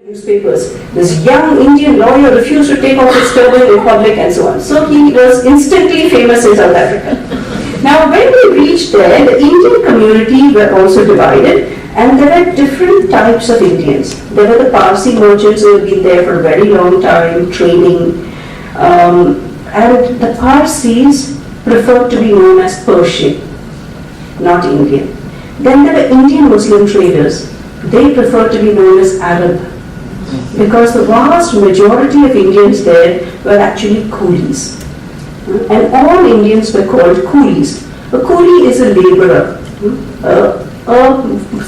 Newspapers. This young Indian lawyer refused to take off his turban in public and so on. So he was instantly famous in South Africa. Now when we reached there, the Indian community were also divided and there were different types of Indians. There were the Parsi merchants who had been there for a very long time, trading. And the Parsis preferred to be known as Persian, not Indian. Then there were Indian Muslim traders. They preferred to be known as Arab, because the vast majority of Indians there were actually coolies. And all Indians were called coolies. A coolie is a laborer, a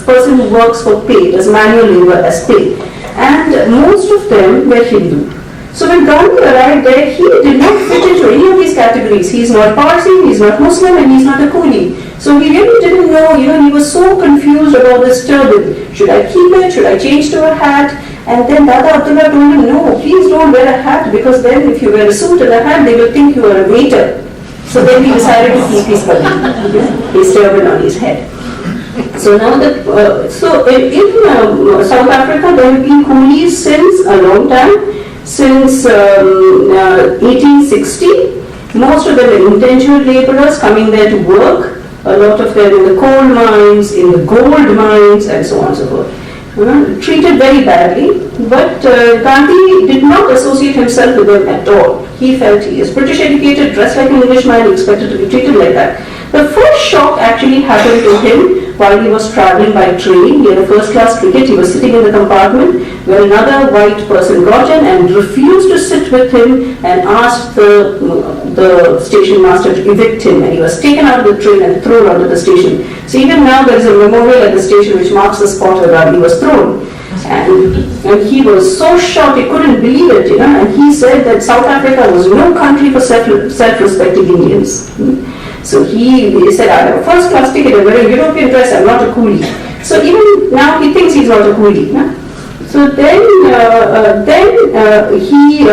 person who works for pay, does manual labor as pay. And most of them were Hindu. So when Gandhi arrived there, he did not fit into any of these categories. He is not Parsi, he is not Muslim, and he is not a coolie. So he really didn't know, he was so confused about this turban. Should I keep it? Should I change to a hat? And then Dada Abdullah told him, no, please don't wear a hat, because then if you wear a suit and a hat, they will think you are a waiter. So then he decided to keep his turban on his head. So now in South Africa, there have been coolies since a long time, since 1860. Most of them are indentured laborers coming there to work. A lot of them in the coal mines, in the gold mines, and so on and so forth. Treated very badly, but Gandhi did not associate himself with them at all. He felt he is British educated, dressed like an Englishman, he expected to be treated like that. The first shock actually happened to him while he was traveling by train. He had a first class ticket, he was sitting in the compartment where another white person got in and refused to sit with him and asked the station master to evict him, and he was taken out of the train and thrown onto the station. So even now there is a memorial at the station which marks the spot where Gandhi was thrown. And he was so shocked, he couldn't believe it, and he said that South Africa was no country for self-respecting Indians. So he said, I have a first class ticket, I wear a European dress, I'm not a coolie. So even now he thinks he's not a coolie. So then he,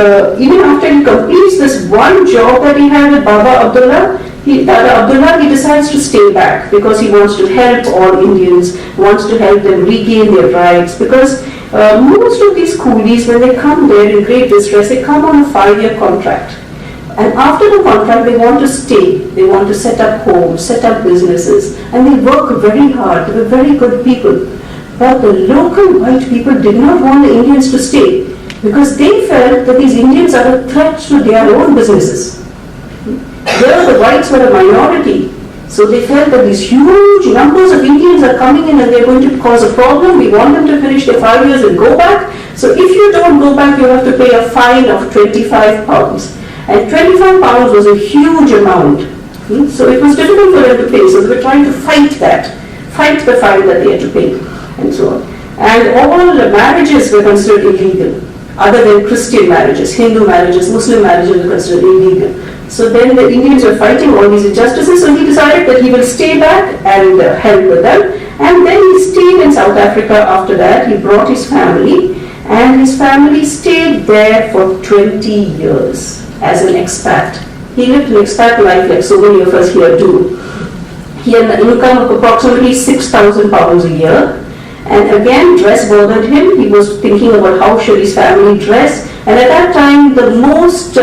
even after he completes this one job that he had with Dada Abdullah, he decides to stay back because he wants to help all Indians, wants to help them regain their rights, because most of these coolies, when they come there in great distress, they come on a 5-year contract. And after the contract, they want to stay. They want to set up homes, set up businesses, and they work very hard. They were very good people. But the local white people did not want the Indians to stay because they felt that these Indians are a threat to their own businesses. There the whites were a minority. So they felt that these huge numbers of Indians are coming in and they're going to cause a problem. We want them to finish their 5 years and go back. So if you don't go back, you have to pay a fine of £25. And £25 was a huge amount. So it was difficult for them to pay. So they were trying to fight the fine that they had to pay, and so on. And all the marriages were considered illegal, other than Christian marriages. Hindu marriages, Muslim marriages were considered illegal. So then the Indians were fighting all these injustices, so he decided that he will stay back and help with them. And then he stayed in South Africa after that. He brought his family, and his family stayed there for 20 years. As an expat. He lived an expat life like so many of us here do. He had an income of approximately £6,000 a year. And again, dress bothered him. He was thinking about how should his family dress. And at that time, the most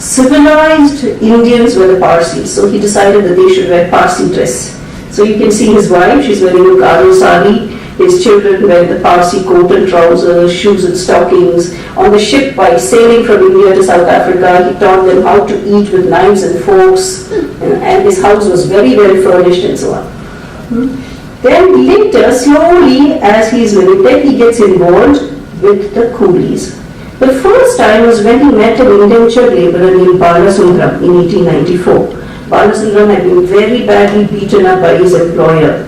civilized Indians were the Parsis. So he decided that they should wear Parsi dress. So you can see his wife, she's wearing a Karo sari. His children wear the Parsi coat and trousers, shoes and stockings. On the ship, by sailing from India to South Africa, he taught them how to eat with knives and forks, and his house was very well furnished and so on. Then later, slowly, as he is living there, he gets involved with the coolies. The first time was when he met an indentured laborer named Balasundram in 1894. Balasundram had been very badly beaten up by his employer.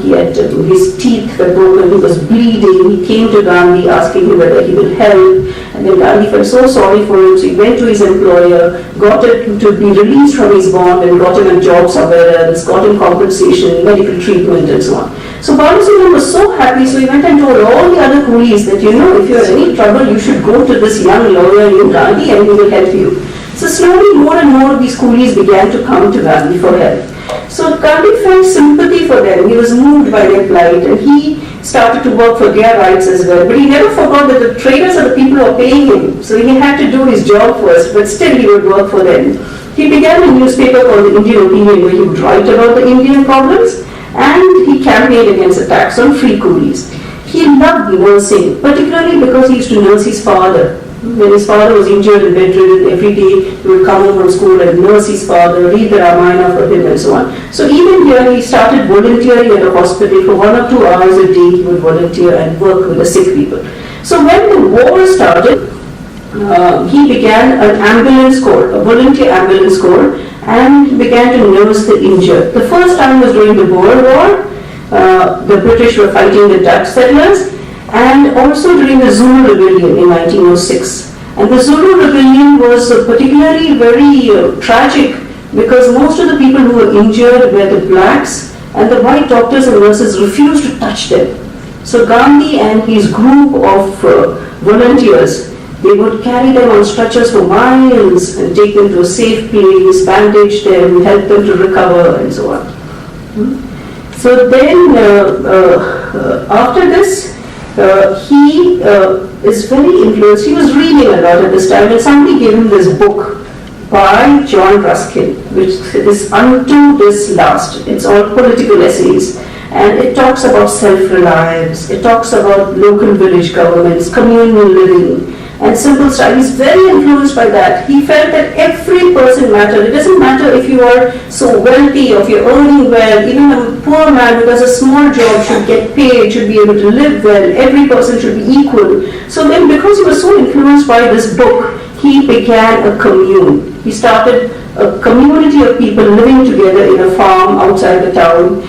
He had his teeth were broken, he was bleeding. He came to Gandhi asking him whether he will help, and then Gandhi felt so sorry for him, so he went to his employer, got him to be released from his bond and got him a job somewhere else, got him compensation, medical treatment and so on. So Balasundram was so happy, so he went and told all the other coolies that, if you're in any trouble, you should go to this young lawyer named Gandhi and he will help you. So slowly more and more of these coolies began to come to Gandhi for help. So Gandhi felt sympathy for them. He was moved by their plight, and he started to work for their rights as well. But he never forgot that the traders are the people who are paying him. So he had to do his job first, but still he would work for them. He began a newspaper called the Indian Opinion, where he would write about the Indian problems, and he campaigned against attacks on free coolies. He loved nursing, particularly because he used to nurse his father. When his father was injured and bedridden, every day he would come home from school and nurse his father, read the Ramayana for him and so on. So even here he started volunteering at a hospital for 1 or 2 hours a day. He would volunteer and work with the sick people. So when the war started, he began an ambulance corps, a volunteer ambulance corps, and began to nurse the injured. The first time was during the Boer War. The British were fighting the Dutch settlers, and also during the Zulu rebellion in 1906. And the Zulu rebellion was particularly very tragic, because most of the people who were injured were the blacks, and the white doctors and nurses refused to touch them. So Gandhi and his group of volunteers, they would carry them on stretchers for miles and take them to a safe place, bandage them, help them to recover and so on. So then after this, he is very influenced. He was reading a lot at this time, and somebody gave him this book by John Ruskin, which is Unto This Last. It's all political essays, and it talks about self-reliance, it talks about local village governments, communal living, and simple stuff. He's very influenced by that. He felt that every person mattered. It doesn't matter if you are so wealthy or if you're earning well. Even a poor man who does a small job should get paid, should be able to live well. Every person should be equal. So then, because he was so influenced by this book, he began a commune. He started a community of people living together in a farm outside the town.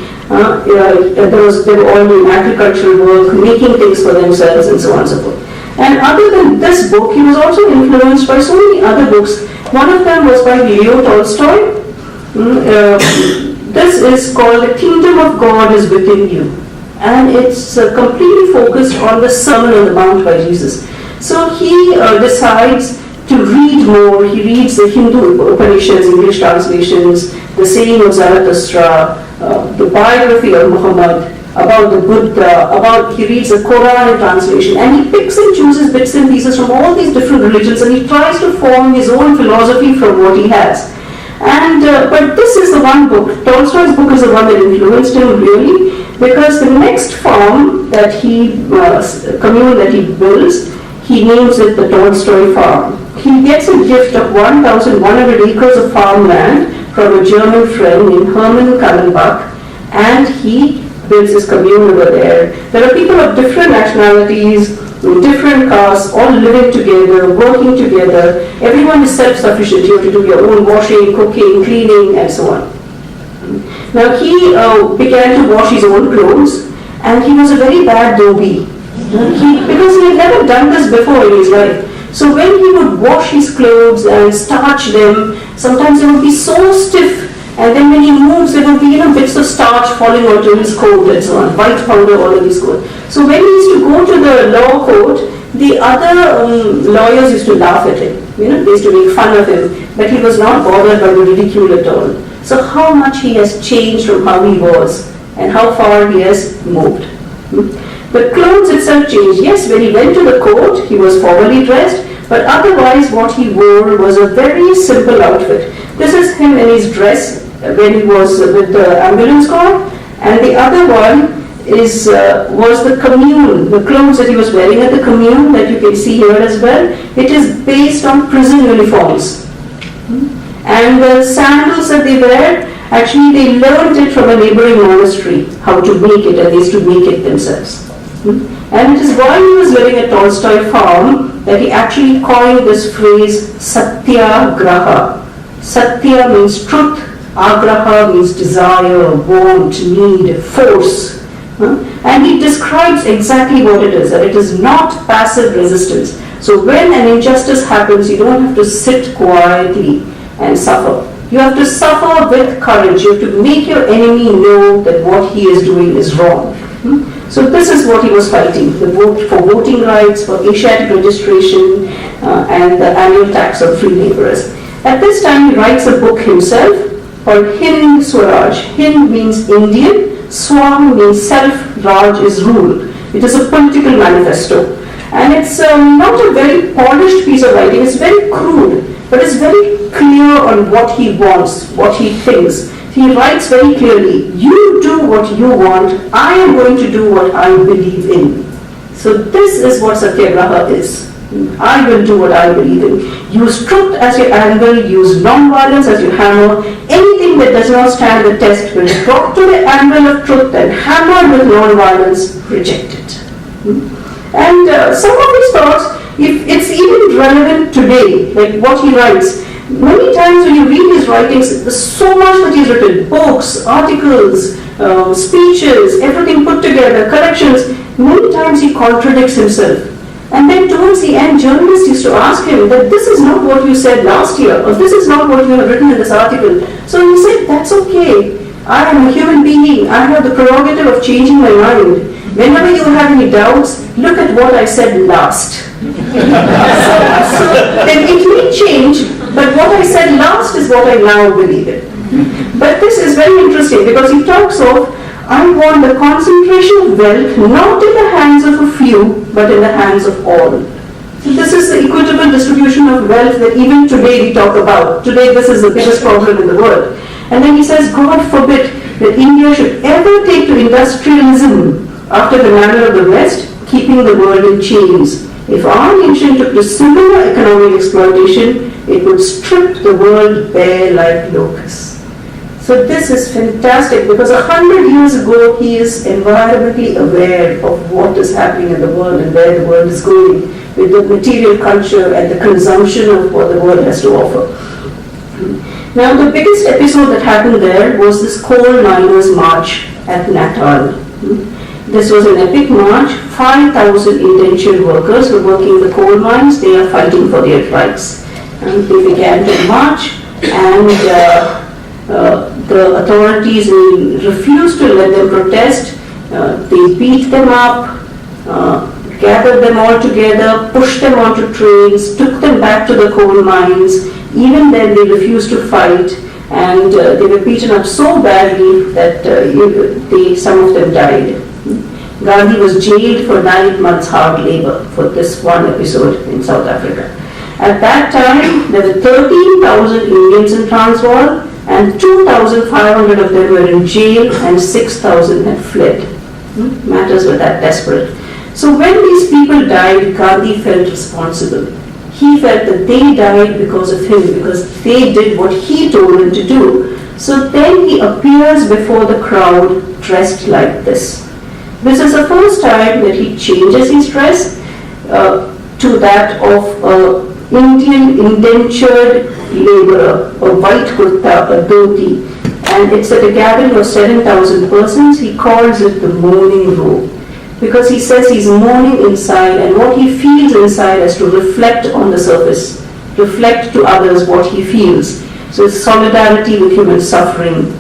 They were all doing agricultural work, making things for themselves, and so on and so forth. And other than this book, he was also influenced by so many other books. One of them was by Leo Tolstoy. This is called The Kingdom of God is Within You. And it's completely focused on the Sermon on the Mount by Jesus. So he decides to read more. He reads the Hindu Upanishads, English translations, the saying of Zarathustra, the biography of Muhammad, about the Buddha, he reads the Quran in translation, and he picks and chooses bits and pieces from all these different religions, and he tries to form his own philosophy from what he has. And but this is the one book, Tolstoy's book is the one that influenced him really, because the next farm that he, commune that he builds, he names it the Tolstoy farm. He gets a gift of 1,100 acres of farmland from a German friend named Hermann Kallenbach, and he builds his commune over there. There are people of different nationalities, different castes, all living together, working together. Everyone is self-sufficient. You have to do your own washing, cooking, cleaning, and so on. Now he began to wash his own clothes, and he was a very bad dhobi, because he had never done this before in his life. So when he would wash his clothes and starch them, sometimes they would be so stiff, and then when he moves, there will be bits of starch falling onto his coat and so on, white powder all over his coat. So when he used to go to the law court, the other lawyers used to laugh at him. They used to make fun of him, but he was not bothered by the ridicule at all. So how much he has changed from how he was, and how far he has moved. The clothes itself changed. Yes, when he went to the court, he was formally dressed, but otherwise what he wore was a very simple outfit. This is him in his dress when he was with the ambulance corps, and the other one was the commune, the clothes that he was wearing at the commune that you can see here as well. It is based on prison uniforms. And the sandals that they wear, actually they learned it from a neighboring monastery, how to make it, and they used to make it themselves. And it is while he was living at Tolstoy farm that he actually coined this phrase Satyagraha. Satya means truth, Agraha means desire, want, need, force. And he describes exactly what it is, that it is not passive resistance. So when an injustice happens, you don't have to sit quietly and suffer. You have to suffer with courage. You have to make your enemy know that what he is doing is wrong. So this is what he was fighting, the vote for voting rights, for Asiatic registration, and the annual tax on free laborers. At this time he writes a book himself called Hind Swaraj. Hind means Indian, Swam means self, Raj is rule. It is a political manifesto. And it's not a very polished piece of writing, it's very crude, but it's very clear on what he wants, what he thinks. He writes very clearly, you do what you want, I am going to do what I believe in. So this is what Satyagraha is. I will do what I believe in. Use truth as your anvil, use non-violence as your hammer. Anything that does not stand the test will drop to the anvil of truth and hammered with non-violence, reject it. And some of his thoughts, if it's even relevant today, like what he writes, many times when you read his writings, there's so much that he's written, books, articles, speeches, everything put together, collections, many times he contradicts himself. And then towards the end, journalists used to ask him that this is not what you said last year, or this is not what you have written in this article. So he said, that's okay. I am a human being. I have the prerogative of changing my mind. Whenever you have any doubts, look at what I said last. so then it may change, but what I said last is what I now believe in. But this is very interesting because he talks of, I want the concentration of wealth not in the hands of a few, but in the hands of all. So this is the equitable distribution of wealth that even today we talk about. Today this is the biggest problem in the world. And then he says, God forbid that India should ever take to industrialism after the manner of the West, keeping the world in chains. If our nation took to similar economic exploitation, it would strip the world bare like locusts. So this is fantastic because 100 years ago he is environmentally aware of what is happening in the world and where the world is going with the material culture and the consumption of what the world has to offer. Now the biggest episode that happened there was this coal miners' march at Natal. This was an epic march. 5,000 indentured workers were working in the coal mines. They are fighting for their rights. And they began to march and the authorities refused to let them protest. They beat them up, gathered them all together, pushed them onto trains, took them back to the coal mines. Even then they refused to fight, and they were beaten up so badly that some of them died. Gandhi was jailed for 9 months hard labor for this one episode in South Africa. At that time, there were 13,000 Indians in Transvaal, and 2,500 of them were in jail and 6,000 had fled. Matters were that desperate. So when these people died, Gandhi felt responsible. He felt that they died because of him, because they did what he told them to do. So then he appears before the crowd dressed like this. This is the first time that he changes his dress to that of Indian indentured laborer, a white kurta, a dhoti, and it's at a gathering of 7,000 persons. He calls it the mourning robe because he says he's mourning inside and what he feels inside has to reflect on the surface, reflect to others what he feels. So it's solidarity with human suffering.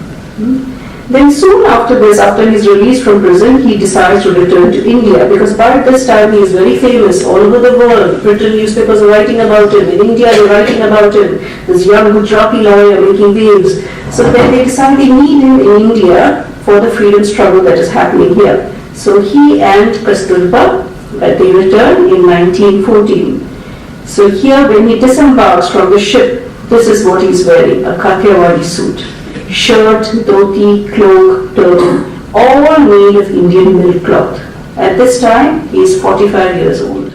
Then soon after this, after he's released from prison, he decides to return to India because by this time he is very famous all over the world. Britain newspapers are writing about him, in India they're writing about him, this young Gujarati lawyer making waves. So then they decide they need him in India for the freedom struggle that is happening here. So he and Kasturba, they return in 1914. So here when he disembarks from the ship, this is what he's wearing, a Kathiawadi suit. Shirt, dhoti, cloak, turban, all made of Indian milk cloth. At this time, he is 45 years old.